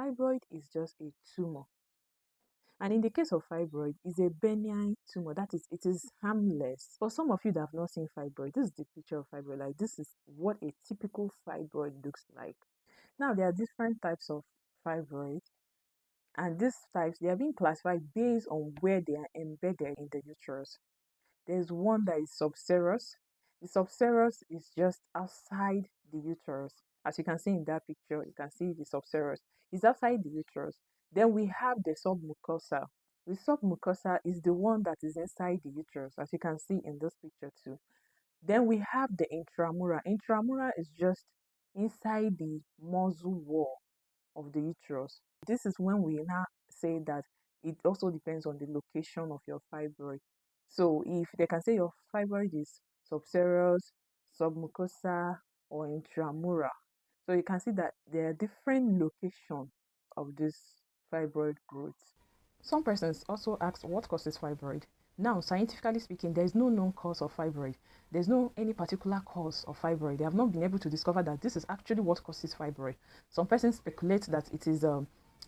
fibroid is just a tumor. And in the case of fibroid, it's a benign tumor. That is, it is harmless. For some of you that have not seen fibroid, this is the picture of fibroid. Like, this is what a typical fibroid looks like. Now, there are different types of fibroid, and these types, they are being classified based on where they are embedded in the uterus. There's one that is subserous. The subserous is just outside the uterus. As you can see in that picture, you can see the subserous is outside the uterus. Then we have the submucosal. The submucosal is the one that is inside the uterus, as you can see in this picture too. Then we have the intramural. Intramural is just inside the muscle wall of the uterus. This is when we now say that it also depends on the location of your fibroid. So if they can say your fibroid is subserous, submucosal, or intramural, so you can see that there are different locations of this fibroid growth. Some persons also ask what causes fibroid. Now, scientifically speaking, there is no known cause of fibroid. There's no any particular cause of fibroid. They have not been able to discover that this is actually what causes fibroid. Some persons speculate that it is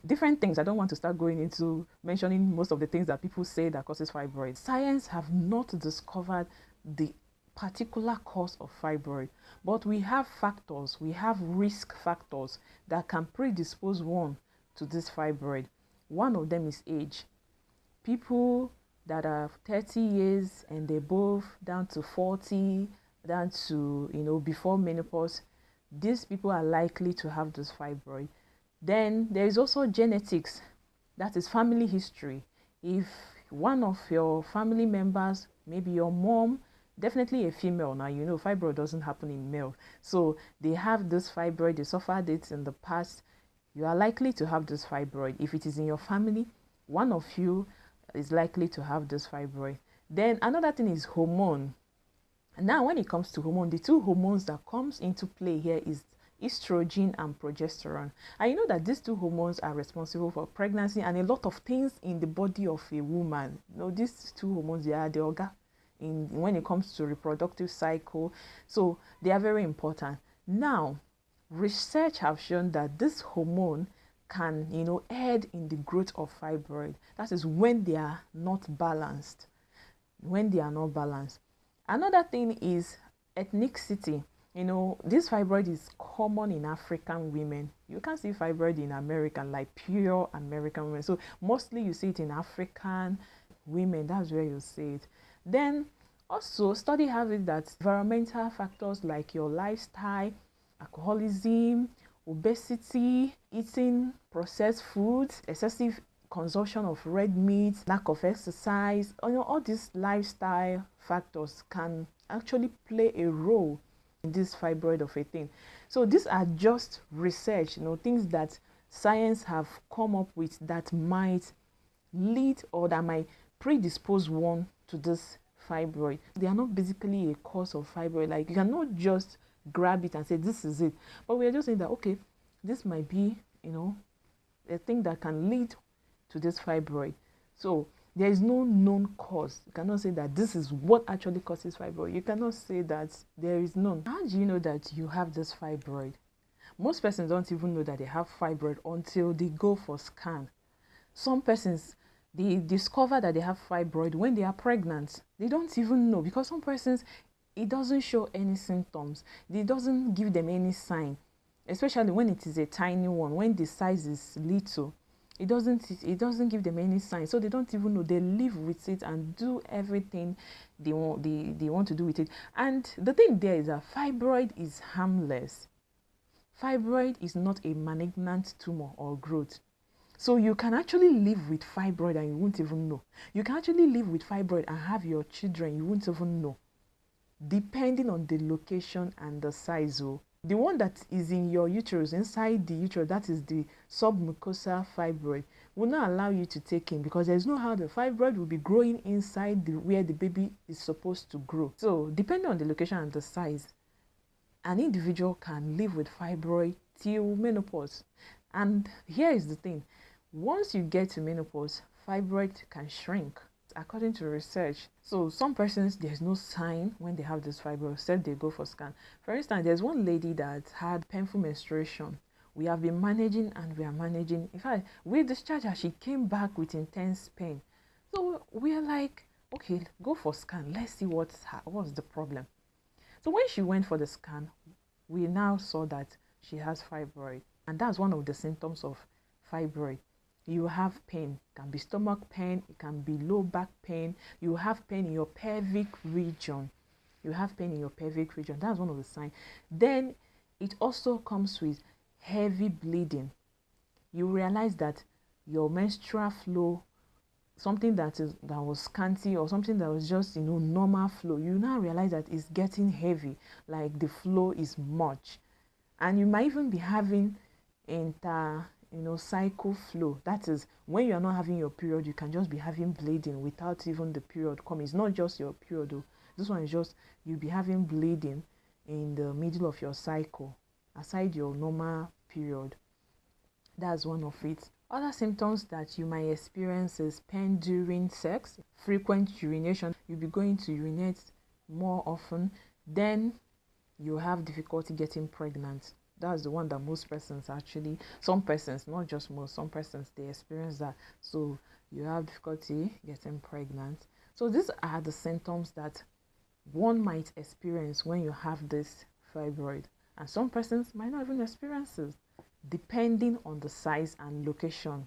different things. I don't want to start going into mentioning most of the things that people say that causes fibroid. Science have not discovered the particular cause of fibroid, but we have factors, we have risk factors that can predispose one to this fibroid. One of them is age. People that are 30 years and above, down to 40, down to before menopause, these people are likely to have this fibroid. Then there is also genetics, that is family history. If one of your family members, maybe your mom, definitely a female, now fibroid doesn't happen in male, so they have this fibroid, they suffered it in the past, you are likely to have this fibroid. If it is in your family, one of you is likely to have this fibroid. Then another thing is hormone. Now when it comes to hormone, the two hormones that comes into play here is estrogen and progesterone. And you know that these two hormones are responsible for pregnancy and a lot of things in the body of a woman. These two hormones, they are the organ when it comes to reproductive cycle, so they are very important. Now, research have shown that this hormone can aid in the growth of fibroid. That is when they are not balanced. Another thing is ethnicity. This fibroid is common in African women. You can't see fibroid in American, like pure American women. So mostly you see it in African women. That's where you see it. Then also study have it that environmental factors like your lifestyle, alcoholism, obesity, eating processed foods, excessive consumption of red meat, lack of exercise, all these lifestyle factors can actually play a role in this fibroid of a thing. So these are just research, things that science have come up with that might lead or that might predispose one to this fibroid. They are not basically a cause of fibroid. Like, you cannot just grab it and say this is it, but we are just saying that okay, this might be a thing that can lead to this fibroid. So there is no known cause. You cannot say that this is what actually causes fibroid. You cannot say that there is none. How do you know that you have this fibroid? Most persons don't even know that they have fibroid until they go for scan. Some persons, they discover that they have fibroid when they are pregnant. They don't even know, because some persons, it doesn't show any symptoms. It doesn't give them any sign, especially when it is a tiny one. When the size is little, it doesn't give them any sign, so they don't even know. They live with it and do everything they want to do with it. And the thing there is that fibroid is harmless. Fibroid is not a malignant tumor or growth. So you can actually live with fibroid and you won't even know. You can actually live with fibroid and have your children, you won't even know, depending on the location and the size. The one that is in your uterus, inside the uterus, that is the submucosal fibroid, will not allow you to take in, because there's no how the fibroid will be growing inside where the baby is supposed to grow. So depending on the location and the size, an individual can live with fibroid till menopause. And here is the thing, once you get to menopause, fibroid can shrink according to research. So some persons, there's no sign when they have this fibroid, except they go for scan. For instance, there's one lady that had painful menstruation We have been managing and we are managing. In fact, we discharged her, she came back with intense pain. So we are like, okay, go for scan. Let's see what's the problem. So when she went for the scan, we now saw that she has fibroid. And that's one of the symptoms of fibroid. You have pain. It can be stomach pain. It can be low back pain. You have pain in your pelvic region. You have pain in your pelvic region. That's one of the signs. Then it also comes with heavy bleeding. You realize that your menstrual flow, something that was scanty or something that was just normal flow, you now realize that it's getting heavy, like the flow is much. And you might even be having cycle flow. That is, when you're not having your period, you can just be having bleeding without even the period coming. It's not just your period though. This one is just you'll be having bleeding in the middle of your cycle aside your normal period. That's one of it. Other symptoms that you might experience is pain during sex, frequent urination. You'll be going to urinate more often. Then you have difficulty getting pregnant. That's the one that most persons actually, some persons, not just most, some persons, they experience that. So you have difficulty getting pregnant. So these are the symptoms that one might experience when you have this fibroid. And some persons might not even experience it, depending on the size and location